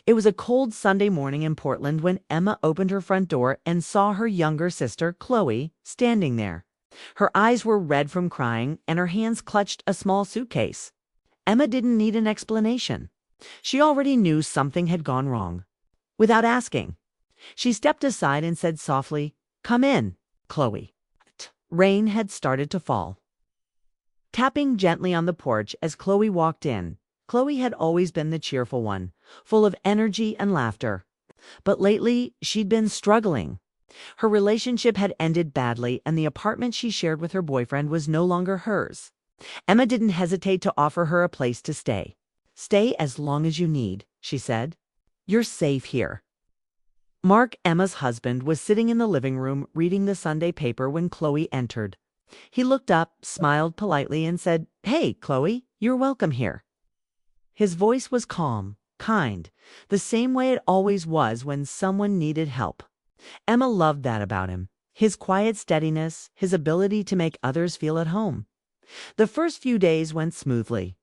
It was a cold Sunday morning in Portland when Emma opened her front door and saw her younger sister, Chloe, standing there. Her eyes were red from crying, and her hands clutched a small suitcase. Emma didn't need an explanation. She already knew something had gone wrong. Without asking, she stepped aside and said softly, "Come in, Chloe." Rain had started to fall. Tapping gently on the porch as Chloe walked in, Chloe had always been the cheerful one, full of energy and laughter. But lately, she'd been struggling. Her relationship had ended badly, and the apartment she shared with her boyfriend was no longer hers. Emma didn't hesitate to offer her a place to stay. "Stay as long as you need," she said. "You're safe here." Mark, Emma's husband, was sitting in the living room reading the Sunday paper when Chloe entered. He looked up, smiled politely, and said, "Hey, Chloe, you're welcome here." His voice was calm, kind, the same way it always was when someone needed help. Emma loved that about him, his quiet steadiness, his ability to make others feel at home. The first few days went smoothly.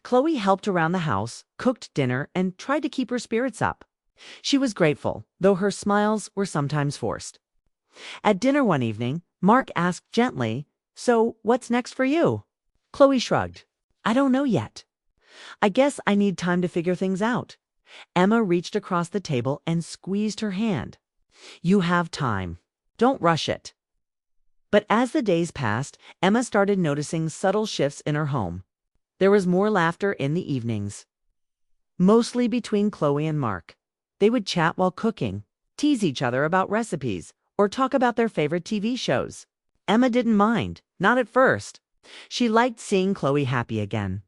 Chloe helped around the house, cooked dinner, and tried to keep her spirits up. She was grateful, though her smiles were sometimes forced. At dinner one evening, Mark asked gently, "So, what's next for you?" Chloe shrugged. "I don't know yet. I guess I need time to figure things out." Emma reached across the table and squeezed her hand. "You have time. Don't rush it." But as the days passed, Emma started noticing subtle shifts in her home. There was more laughter in the evenings, mostly between Chloe and Mark. They would chat while cooking, tease each other about recipes, or talk about their favorite TV shows. Emma didn't mind, not at first. She liked seeing Chloe happy again.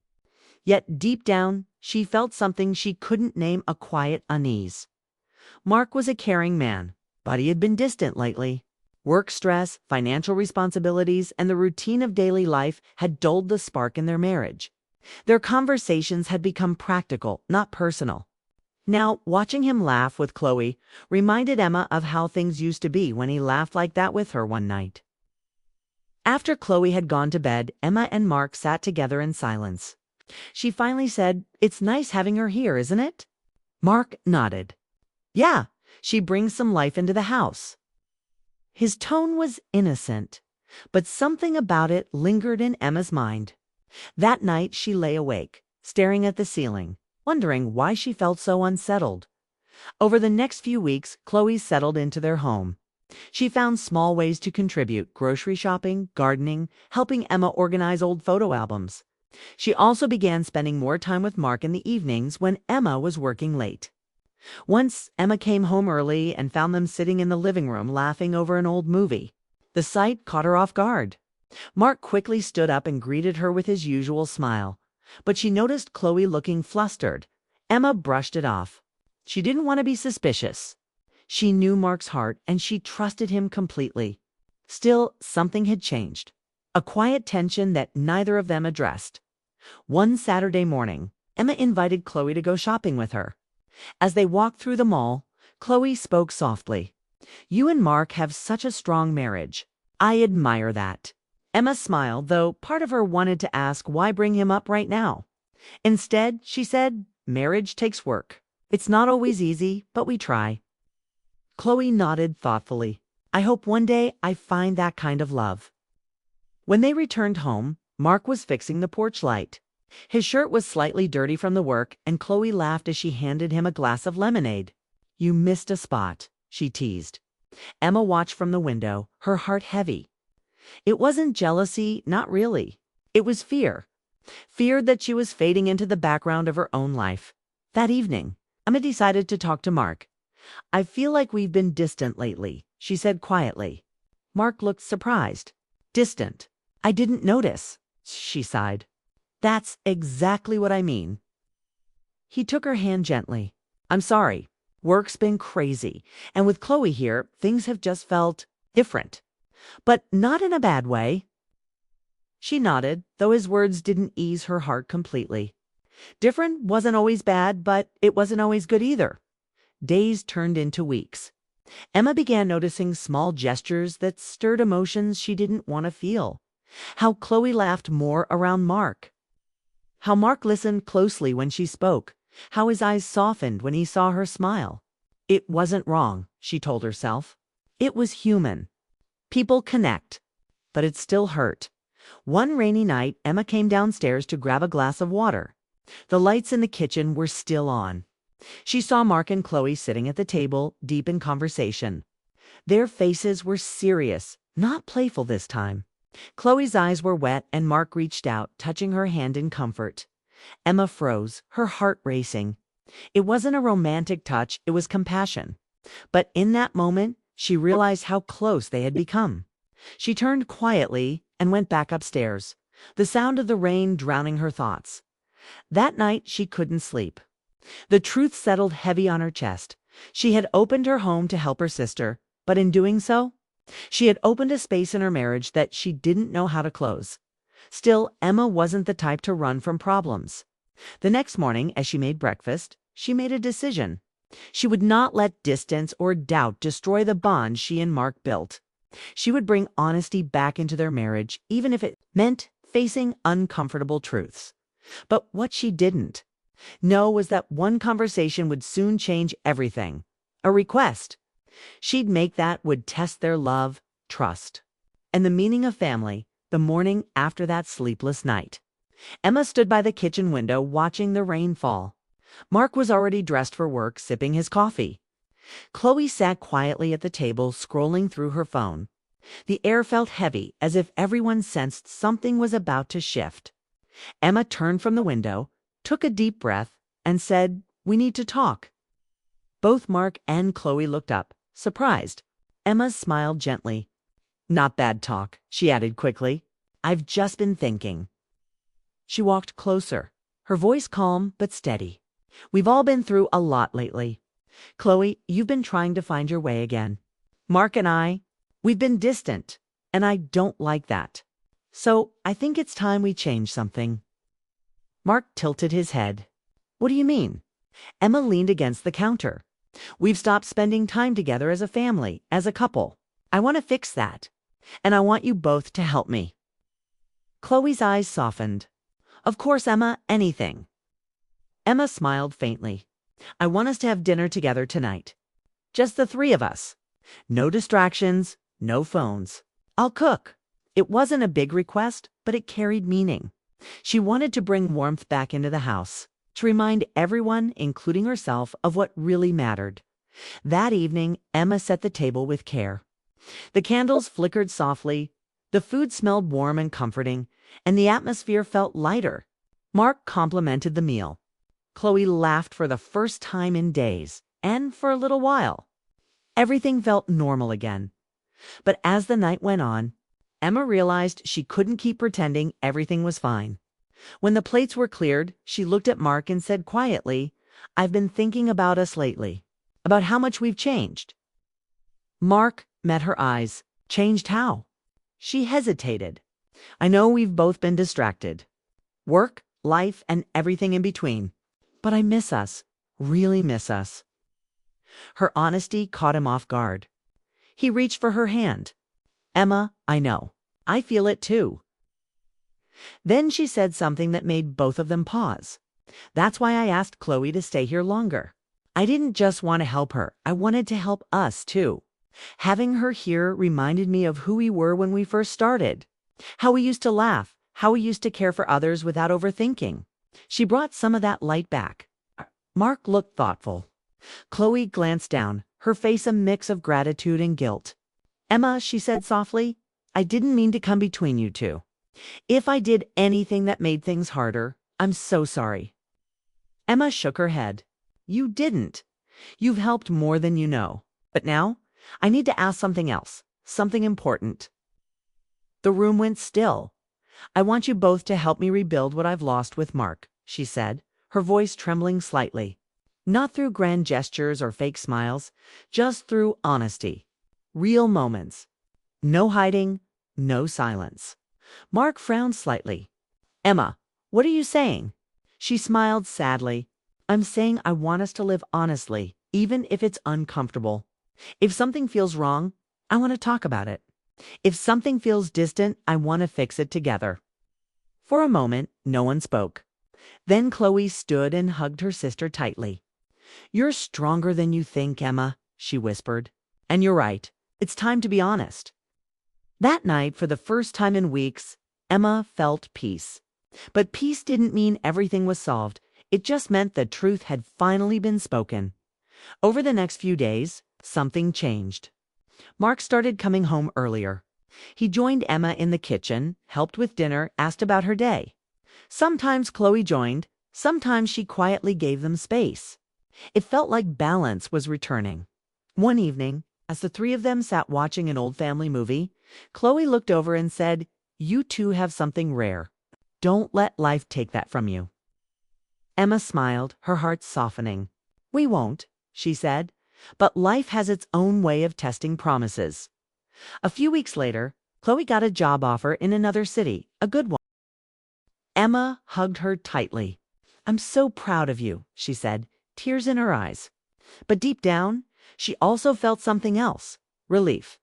Yet deep down, she felt something she couldn't name, a quiet unease. Mark was a caring man, but he had been distant lately. Work stress, financial responsibilities, and the routine of daily life had dulled the spark in their marriage. Their conversations had become practical, not personal. Now, watching him laugh with Chloe reminded Emma of how things used to be when he laughed like that with her one night. After Chloe had gone to bed, Emma and Mark sat together in silence. She finally said, "It's nice having her here, isn't it?" Mark nodded. "Yeah, she brings some life into the house." His tone was innocent, but something about it lingered in Emma's mind. That night she lay awake, staring at the ceiling, wondering why she felt so unsettled. Over the next few weeks, Chloe settled into their home. She found small ways to contribute: grocery shopping, gardening, helping Emma organize old photo albums. She also began spending more time with Mark in the evenings when Emma was working late. Once, Emma came home early and found them sitting in the living room laughing over an old movie. The sight caught her off guard. Mark quickly stood up and greeted her with his usual smile, but she noticed Chloe looking flustered. Emma brushed it off. She didn't want to be suspicious. She knew Mark's heart, and she trusted him completely. Still, something had changed. A quiet tension that neither of them addressed. One Saturday morning, Emma invited Chloe to go shopping with her. As they walked through the mall, Chloe spoke softly. "You and Mark have such a strong marriage. I admire that." Emma smiled, though part of her wanted to ask why bring him up right now. Instead, she said, "Marriage takes work. It's not always easy, but we try." Chloe nodded thoughtfully. "I hope one day I find that kind of love." When they returned home, Mark was fixing the porch light. His shirt was slightly dirty from the work, and Chloe laughed as she handed him a glass of lemonade. "You missed a spot," she teased. Emma watched from the window, her heart heavy. It wasn't jealousy, not really. It was fear. Fear that she was fading into the background of her own life. That evening, Emma decided to talk to Mark. "I feel like we've been distant lately," she said quietly. Mark looked surprised. "Distant? I didn't notice," she sighed. "That's exactly what I mean." He took her hand gently. "I'm sorry. Work's been crazy, and with Chloe here, things have just felt different. But not in a bad way." She nodded, though his words didn't ease her heart completely. Different wasn't always bad, but it wasn't always good either. Days turned into weeks. Emma began noticing small gestures that stirred emotions she didn't want to feel. How Chloe laughed more around Mark. How Mark listened closely when she spoke, how his eyes softened when he saw her smile. It wasn't wrong, she told herself. It was human. People connect. But it still hurt. One rainy night, Emma came downstairs to grab a glass of water. The lights in the kitchen were still on. She saw Mark and Chloe sitting at the table, deep in conversation. Their faces were serious, not playful this time. Chloe's eyes were wet and Mark reached out, touching her hand in comfort. Emma froze, her heart racing. It wasn't a romantic touch, it was compassion. But in that moment, she realized how close they had become. She turned quietly and went back upstairs, the sound of the rain drowning her thoughts. That night, she couldn't sleep. The truth settled heavy on her chest. She had opened her home to help her sister, but in doing so, she had opened a space in her marriage that she didn't know how to close. Still, Emma wasn't the type to run from problems. The next morning, as she made breakfast, she made a decision. She would not let distance or doubt destroy the bond she and Mark built. She would bring honesty back into their marriage, even if it meant facing uncomfortable truths. But what she didn't know was that one conversation would soon change everything. A request. She'd make that would test their love, trust, and the meaning of family the morning after that sleepless night. Emma stood by the kitchen window watching the rain fall. Mark was already dressed for work, sipping his coffee. Chloe sat quietly at the table, scrolling through her phone. The air felt heavy, as if everyone sensed something was about to shift. Emma turned from the window, took a deep breath, and said, "We need to talk." Both Mark and Chloe looked up, surprised. Emma smiled gently. "Not bad talk," she added quickly. "I've just been thinking." She walked closer, her voice calm but steady. "We've all been through a lot lately. Chloe, you've been trying to find your way again. Mark and we've been distant, and I don't like that. So I think it's time we change something." Mark tilted his head. "What do you mean?" Emma leaned against the counter. "We've stopped spending time together as a family, as a couple. I want to fix that. And I want you both to help me." Chloe's eyes softened. "Of course, Emma, anything." Emma smiled faintly. "I want us to have dinner together tonight. Just the three of us. No distractions, no phones. I'll cook." It wasn't a big request, but it carried meaning. She wanted to bring warmth back into the house, to remind everyone, including herself, of what really mattered. That evening, Emma set the table with care. The candles flickered softly, the food smelled warm and comforting, and the atmosphere felt lighter. Mark complimented the meal. Chloe laughed for the first time in days, and for a little while. Everything felt normal again. But as the night went on, Emma realized she couldn't keep pretending everything was fine. When the plates were cleared, she looked at Mark and said quietly, "I've been thinking about us lately, about how much we've changed." Mark met her eyes. "Changed how?" She hesitated. "I know we've both been distracted. Work, life, and everything in between. But I miss us, really miss us." Her honesty caught him off guard. He reached for her hand. "Emma, I know. I feel it too." Then she said something that made both of them pause. "That's why I asked Chloe to stay here longer. I didn't just want to help her. I wanted to help us too. Having her here reminded me of who we were when we first started. How we used to laugh, how we used to care for others without overthinking." She brought some of that light back. Mark looked thoughtful. Chloe glanced down, her face a mix of gratitude and guilt. "Emma," she said softly, "I didn't mean to come between you two. If I did anything that made things harder, I'm so sorry." Emma shook her head. "You didn't. You've helped more than you know. But now, I need to ask something else, something important." The room went still. "I want you both to help me rebuild what I've lost with Mark," she said, her voice trembling slightly. "Not through grand gestures or fake smiles, just through honesty. Real moments. No hiding, no silence." Mark frowned slightly. "Emma, what are you saying?" She smiled sadly. "I'm saying I want us to live honestly, even if it's uncomfortable. If something feels wrong, I want to talk about it. If something feels distant, I want to fix it together." For a moment, no one spoke. Then Chloe stood and hugged her sister tightly. "You're stronger than you think, Emma," she whispered. "And you're right. It's time to be honest." That night, for the first time in weeks, Emma felt peace. But peace didn't mean everything was solved. It just meant the truth had finally been spoken. Over the next few days, something changed. Mark started coming home earlier. He joined Emma in the kitchen, helped with dinner, asked about her day. Sometimes Chloe joined, sometimes she quietly gave them space. It felt like balance was returning. One evening, as the three of them sat watching an old family movie, Chloe looked over and said, "You two have something rare. Don't let life take that from you." Emma smiled, her heart softening. "We won't," she said, "but life has its own way of testing promises." A few weeks later, Chloe got a job offer in another city, a good one. Emma hugged her tightly. "I'm so proud of you," she said, tears in her eyes. But deep down, she also felt something else, relief.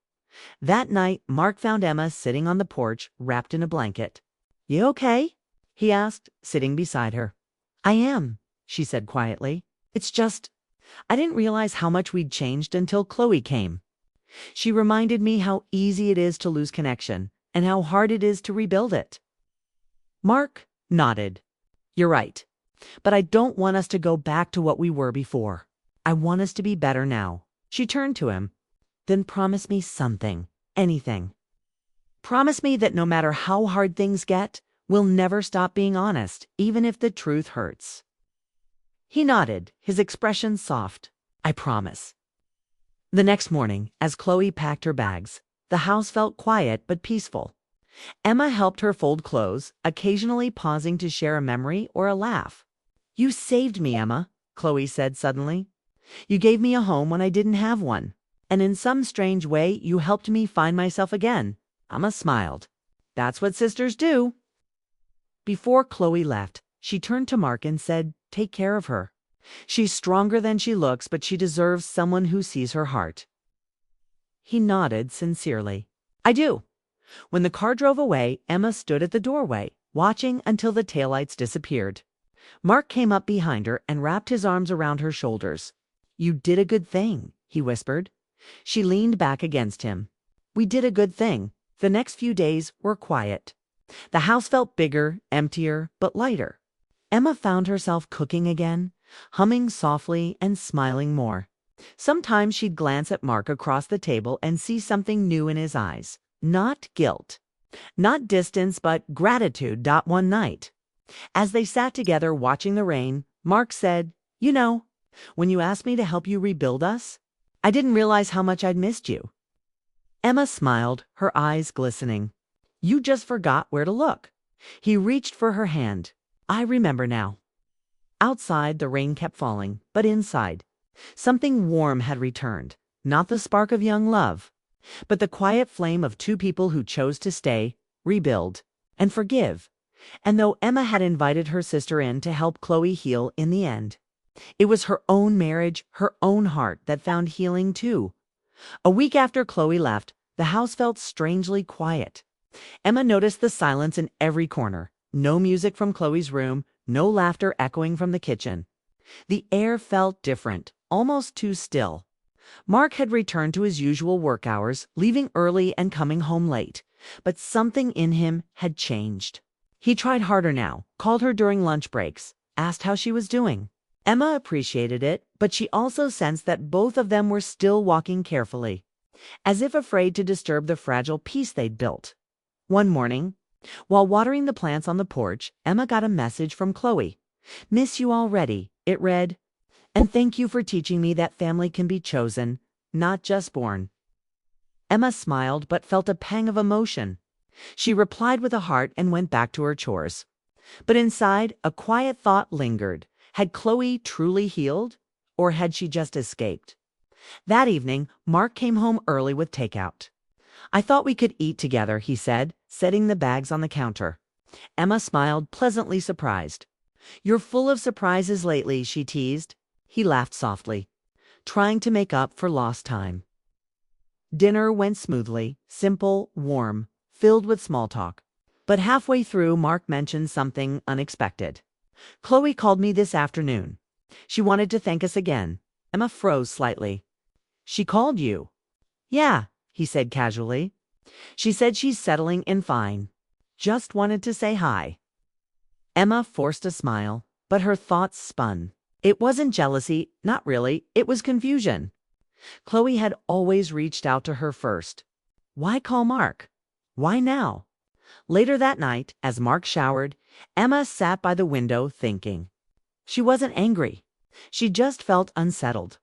That night, Mark found Emma sitting on the porch, wrapped in a blanket. "You okay?" he asked, sitting beside her. "I am," she said quietly. "It's just, I didn't realize how much we'd changed until Chloe came. She reminded me how easy it is to lose connection and how hard it is to rebuild it." Mark nodded. "You're right. But I don't want us to go back to what we were before. I want us to be better now." She turned to him. "Then promise me something, anything. Promise me that no matter how hard things get, we'll never stop being honest, even if the truth hurts." He nodded, his expression soft. "I promise." The next morning, as Chloe packed her bags, the house felt quiet but peaceful. Emma helped her fold clothes, occasionally pausing to share a memory or a laugh. "You saved me, Emma," Chloe said suddenly. "You gave me a home when I didn't have one. And in some strange way, you helped me find myself again." Emma smiled. "That's what sisters do." Before Chloe left, she turned to Mark and said, "Take care of her. She's stronger than she looks, but she deserves someone who sees her heart." He nodded sincerely. "I do." When the car drove away, Emma stood at the doorway, watching until the taillights disappeared. Mark came up behind her and wrapped his arms around her shoulders. "You did a good thing," he whispered. She leaned back against him. "We did a good thing." The next few days were quiet. The house felt bigger, emptier, but lighter. Emma found herself cooking again, humming softly and smiling more. Sometimes she'd glance at Mark across the table and see something new in his eyes. Not guilt, not distance, but gratitude. One night, as they sat together watching the rain, Mark said, "You know, when you asked me to help you rebuild us, I didn't realize how much I'd missed you." Emma smiled, her eyes glistening. "You just forgot where to look." He reached for her hand. "I remember now." Outside, the rain kept falling, but inside, something warm had returned. Not the spark of young love, but the quiet flame of two people who chose to stay, rebuild, and forgive. And though Emma had invited her sister in to help Chloe heal in the end, it was her own marriage, her own heart that found healing too. A week after Chloe left, the house felt strangely quiet. Emma noticed the silence in every corner. No music from Chloe's room, no laughter echoing from the kitchen. The air felt different, almost too still. Mark had returned to his usual work hours, leaving early and coming home late. But something in him had changed. He tried harder now, called her during lunch breaks, asked how she was doing. Emma appreciated it, but she also sensed that both of them were still walking carefully, as if afraid to disturb the fragile peace they'd built. One morning, while watering the plants on the porch, Emma got a message from Chloe. "Miss you already," it read, "and thank you for teaching me that family can be chosen, not just born." Emma smiled but felt a pang of emotion. She replied with a heart and went back to her chores. But inside, a quiet thought lingered. Had Chloe truly healed, or had she just escaped? That evening, Mark came home early with takeout. "I thought we could eat together," he said, setting the bags on the counter. Emma smiled, pleasantly surprised. "You're full of surprises lately," she teased. He laughed softly, trying to make up for lost time. Dinner went smoothly, simple, warm, filled with small talk. But halfway through, Mark mentioned something unexpected. Chloe called me this afternoon. She wanted to thank us again. Emma froze slightly. She called you? Yeah, he said casually. She said she's settling in fine. Just wanted to say hi. Emma forced a smile, but her thoughts spun. It wasn't jealousy, not really, it was confusion. Chloe had always reached out to her first. Why call Mark? Why now? Later that night, as Mark showered, Emma sat by the window thinking. She wasn't angry. She just felt unsettled.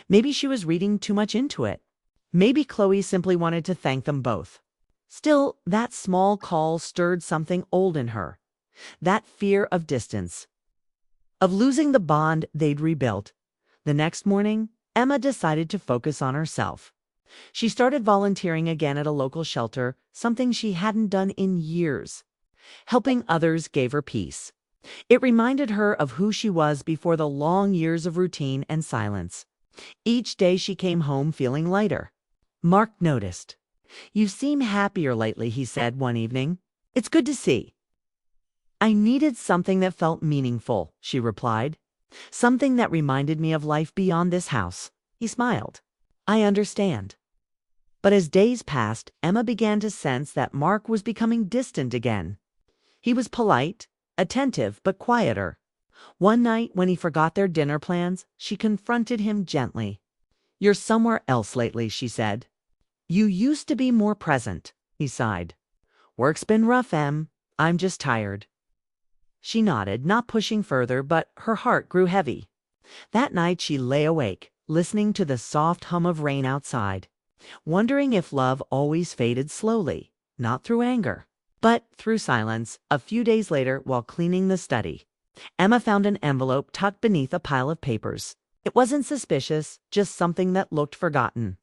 Maybe she was reading too much into it. Maybe Chloe simply wanted to thank them both. Still, that small call stirred something old in her. That fear of distance. Of losing the bond they'd rebuilt. The next morning, Emma decided to focus on herself. She started volunteering again at a local shelter, something she hadn't done in years. Helping others gave her peace. It reminded her of who she was before the long years of routine and silence. Each day she came home feeling lighter. Mark noticed. You seem happier lately, he said one evening. It's good to see. I needed something that felt meaningful, she replied. Something that reminded me of life beyond this house. He smiled. I understand. But as days passed, Emma began to sense that Mark was becoming distant again. He was polite, attentive, but quieter. One night, when he forgot their dinner plans, she confronted him gently. You're somewhere else lately, she said. You used to be more present, he sighed. Work's been rough, Em. I'm just tired. She nodded, not pushing further, but her heart grew heavy. That night she lay awake, listening to the soft hum of rain outside, wondering if love always faded slowly, not through anger, but through silence. A few days later, while cleaning the study, Emma found an envelope tucked beneath a pile of papers. It wasn't suspicious, just something that looked forgotten.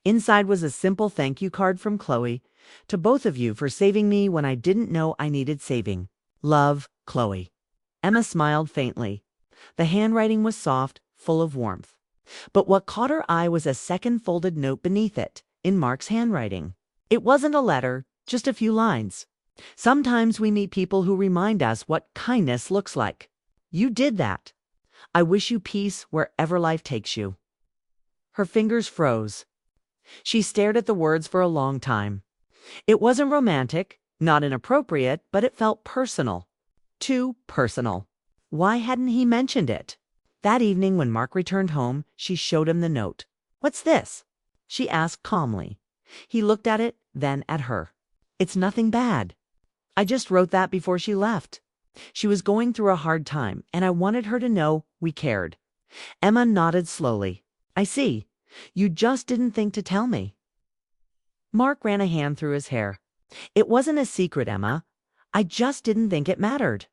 Inside was a simple thank you card from Chloe. To both of you for saving me when I didn't know I needed saving. Love, Chloe. Emma smiled faintly. The handwriting was soft, full of warmth. But what caught her eye was a second folded note beneath it, in Mark's handwriting. It wasn't a letter, just a few lines. Sometimes we meet people who remind us what kindness looks like. You did that. I wish you peace wherever life takes you. Her fingers froze. She stared at the words for a long time. It wasn't romantic, not inappropriate, but it felt personal. Too personal. Why hadn't he mentioned it? That evening when Mark returned home, she showed him the note. What's this? She asked calmly. He looked at it, then at her. It's nothing bad. I just wrote that before she left. She was going through a hard time, and I wanted her to know we cared. Emma nodded slowly. I see. You just didn't think to tell me. Mark ran a hand through his hair. It wasn't a secret, Emma. I just didn't think it mattered.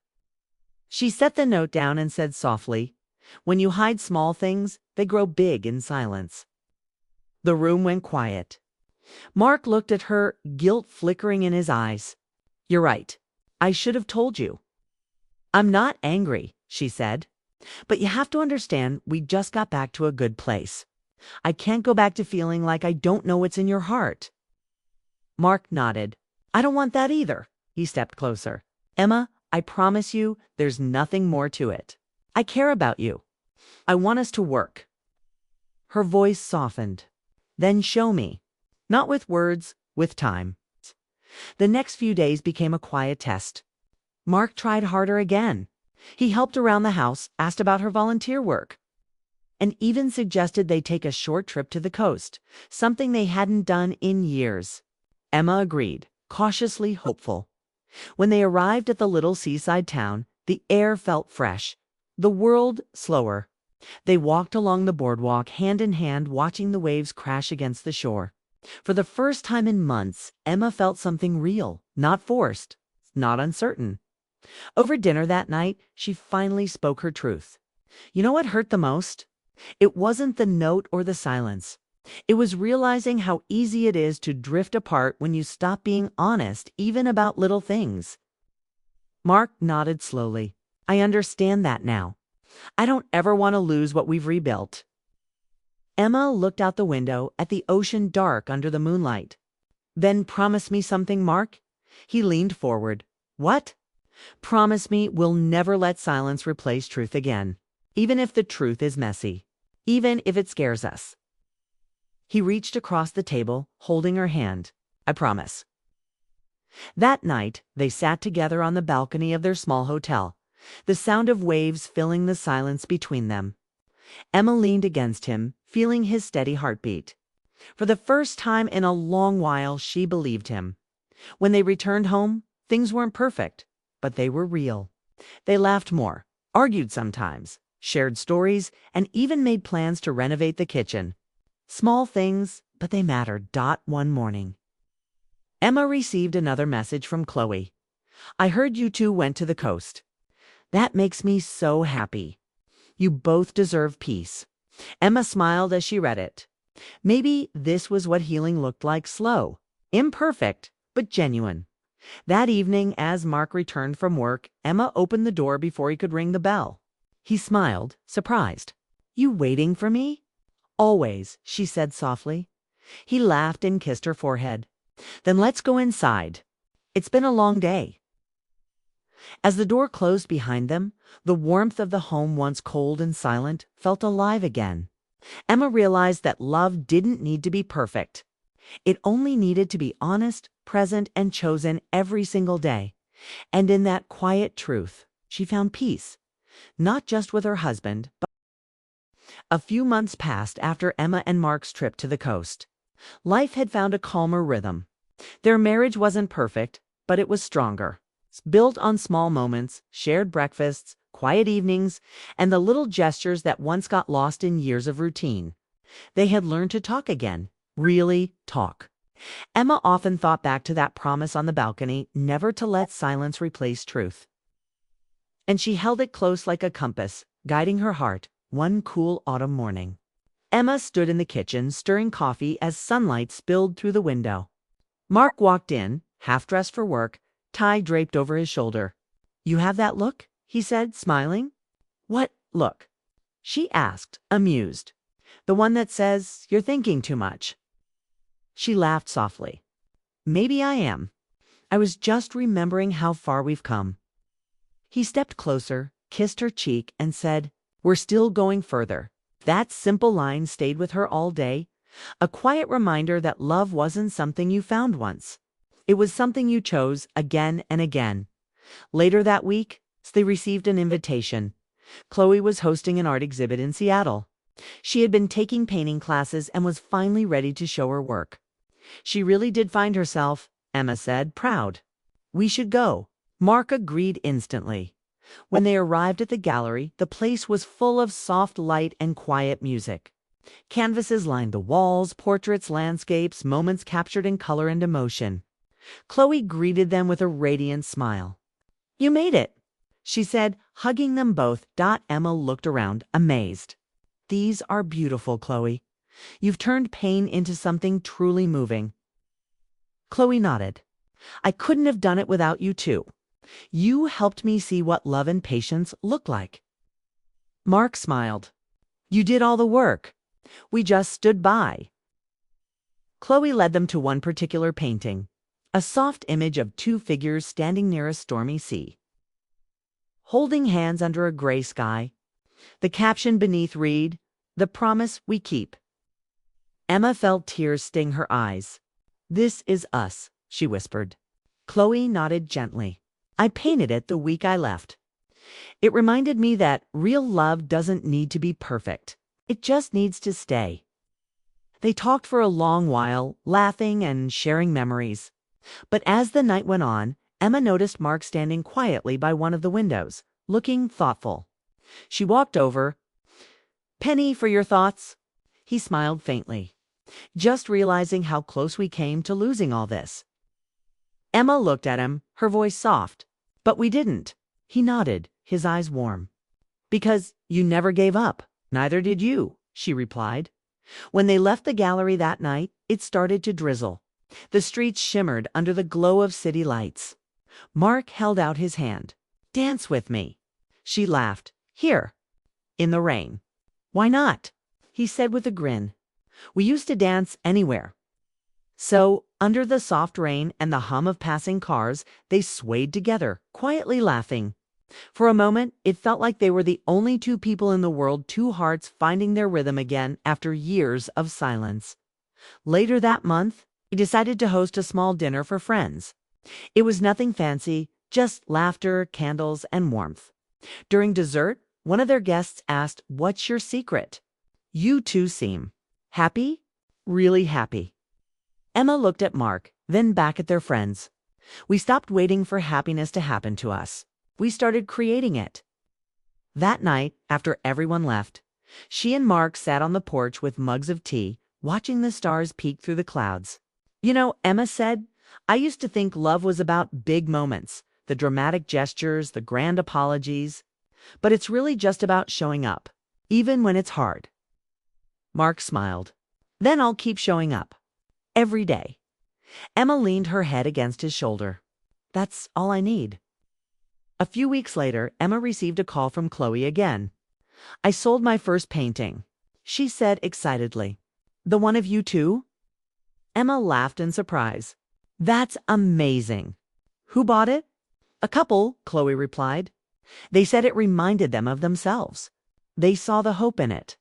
She set the note down and said softly, when you hide small things, they grow big in silence. The room went quiet. Mark looked at her, guilt flickering in his eyes. You're right. I should have told you. I'm not angry, she said. But you have to understand, we just got back to a good place. I can't go back to feeling like I don't know what's in your heart. Mark nodded. I don't want that either. He stepped closer. Emma, I promise you, there's nothing more to it. I care about you. I want us to work. Her voice softened. Then show me. Not with words, with time. The next few days became a quiet test. Mark tried harder again. He helped around the house, asked about her volunteer work, and even suggested they take a short trip to the coast, something they hadn't done in years. Emma agreed, cautiously hopeful. When they arrived at the little seaside town, the air felt fresh, the world slower. They walked along the boardwalk, hand in hand, watching the waves crash against the shore. For the first time in months, Emma felt something real, not forced, not uncertain. Over dinner that night, she finally spoke her truth. You know what hurt the most? It wasn't the note or the silence. It was realizing how easy it is to drift apart when you stop being honest, even about little things. Mark nodded slowly. I understand that now. I don't ever want to lose what we've rebuilt. Emma looked out the window at the ocean dark under the moonlight. Then promise me something, Mark. He leaned forward. What? Promise me we'll never let silence replace truth again, even if the truth is messy, even if it scares us. He reached across the table, holding her hand. I promise. That night, they sat together on the balcony of their small hotel, the sound of waves filling the silence between them. Emma leaned against him, feeling his steady heartbeat. For the first time in a long while, she believed him. When they returned home, things weren't perfect, but they were real. They laughed more, argued sometimes, shared stories, and even made plans to renovate the kitchen. Small things, but they mattered. One morning, Emma received another message from Chloe. I heard you two went to the coast. That makes me so happy. You both deserve peace. Emma smiled as she read it. Maybe this was what healing looked like: slow, imperfect, but genuine. That evening, as Mark returned from work, Emma opened the door before he could ring the bell. He smiled, surprised. You waiting for me? Always, she said softly. He laughed and kissed her forehead. Then let's go inside. It's been a long day. As the door closed behind them, the warmth of the home, once cold and silent, felt alive again. Emma realized that love didn't need to be perfect. It only needed to be honest, present, and chosen every single day. And in that quiet truth, she found peace, not just with her husband, but... A few months passed after Emma and Mark's trip to the coast. Life had found a calmer rhythm. Their marriage wasn't perfect, but it was stronger. Built on small moments, shared breakfasts, quiet evenings, and the little gestures that once got lost in years of routine. They had learned to talk again, really talk. Emma often thought back to that promise on the balcony, never to let silence replace truth. And she held it close like a compass, guiding her heart, one cool autumn morning. Emma stood in the kitchen, stirring coffee as sunlight spilled through the window. Mark walked in, half-dressed for work, tie draped over his shoulder. You have that look? He said, smiling. What look? She asked, amused. The one that says you're thinking too much. She laughed softly. Maybe I am. I was just remembering how far we've come. He stepped closer, kissed her cheek, and said, we're still going further. That simple line stayed with her all day, a quiet reminder that love wasn't something you found once. It was something you chose again and again. Later that week, they received an invitation. Chloe was hosting an art exhibit in Seattle. She had been taking painting classes and was finally ready to show her work. She really did find herself, Emma said, proud. We should go. Mark agreed instantly. When they arrived at the gallery, the place was full of soft light and quiet music. Canvases lined the walls, portraits, landscapes, moments captured in color and emotion. Chloe greeted them with a radiant smile. You made it, she said, hugging them both. Emma looked around, amazed. These are beautiful, Chloe. You've turned pain into something truly moving. Chloe nodded. I couldn't have done it without you too. You helped me see what love and patience look like. Mark smiled. You did all the work. We just stood by. Chloe led them to one particular painting, a soft image of two figures standing near a stormy sea, holding hands under a gray sky. The caption beneath read, The Promise We Keep. Emma felt tears sting her eyes. This is us, she whispered. Chloe nodded gently. I painted it the week I left. It reminded me that real love doesn't need to be perfect. It just needs to stay. They talked for a long while, laughing and sharing memories. But as the night went on, Emma noticed Mark standing quietly by one of the windows, looking thoughtful. She walked over. Penny for your thoughts? He smiled faintly. Just realizing how close we came to losing all this. Emma looked at him, her voice soft. But we didn't. He nodded, his eyes warm. Because you never gave up. Neither did you, she replied. When they left the gallery that night, it started to drizzle. The streets shimmered under the glow of city lights. Mark held out his hand. Dance with me. She laughed. Here. In the rain. Why not? He said with a grin. We used to dance anywhere. So, Under the soft rain and the hum of passing cars, they swayed together, quietly laughing. For a moment, it felt like they were the only two people in the world, two hearts finding their rhythm again after years of silence. Later that month, he decided to host a small dinner for friends. It was nothing fancy, just laughter, candles, and warmth. During dessert, one of their guests asked, "What's your secret?" "You two seem happy, really happy." Emma looked at Mark, then back at their friends. "We stopped waiting for happiness to happen to us. We started creating it." That night, after everyone left, she and Mark sat on the porch with mugs of tea, watching the stars peek through the clouds. "You know," Emma said, "I used to think love was about big moments, the dramatic gestures, the grand apologies. But it's really just about showing up, even when it's hard." Mark smiled. "Then I'll keep showing up. Every day." Emma leaned her head against his shoulder. "That's all I need." A few weeks later, Emma received a call from Chloe again. "I sold my first painting," she said excitedly. "The one of you two?" Emma laughed in surprise. "That's amazing. Who bought it?" "A couple," Chloe replied. "They said it reminded them of themselves. They saw the hope in it."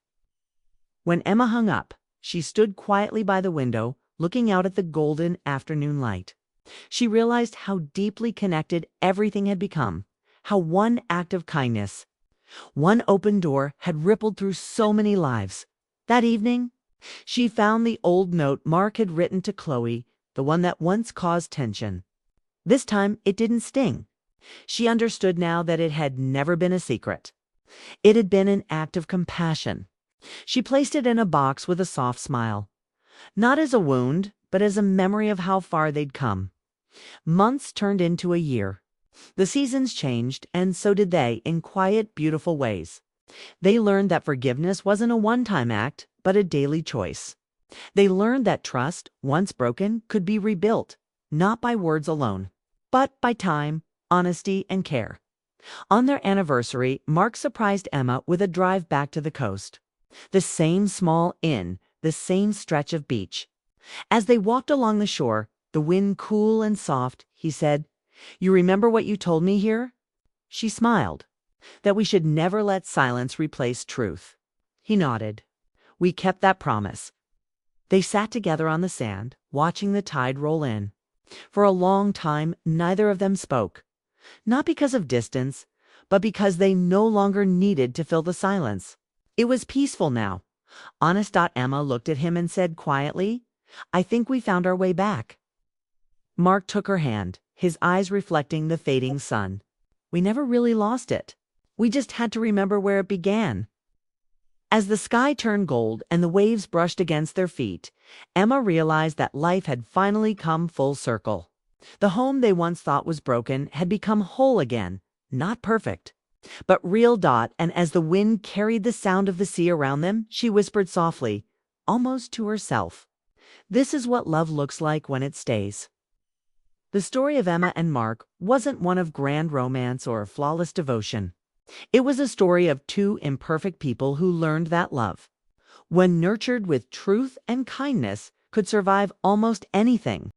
When Emma hung up, she stood quietly by the window, looking out at the golden afternoon light. She realized how deeply connected everything had become, how one act of kindness, one open door, had rippled through so many lives. That evening, she found the old note Mark had written to Chloe, the one that once caused tension. This time, it didn't sting. She understood now that it had never been a secret. It had been an act of compassion. She placed it in a box with a soft smile. Not as a wound, but as a memory of how far they'd come. Months turned into a year. The seasons changed, and so did they, in quiet, beautiful ways. They learned that forgiveness wasn't a one-time act, but a daily choice. They learned that trust, once broken, could be rebuilt, not by words alone, but by time, honesty, and care. On their anniversary, Mark surprised Emma with a drive back to the coast. The same small inn, the same stretch of beach. As they walked along the shore, the wind cool and soft, he said, "You remember what you told me here?" She smiled. "That we should never let silence replace truth." He nodded. "We kept that promise." They sat together on the sand, watching the tide roll in. For a long time, neither of them spoke. Not because of distance, but because they no longer needed to fill the silence. It was peaceful now. Honest. Emma looked at him and said quietly, "I think we found our way back." Mark took her hand, his eyes reflecting the fading sun. "We never really lost it. We just had to remember where it began." As the sky turned gold and the waves brushed against their feet, Emma realized that life had finally come full circle. The home they once thought was broken had become whole again, not perfect, but real. And as the wind carried the sound of the sea around them, she whispered softly, almost to herself, "This is what love looks like when it stays." The story of Emma and Mark wasn't one of grand romance or flawless devotion. It was a story of two imperfect people who learned that love, when nurtured with truth and kindness, could survive almost anything.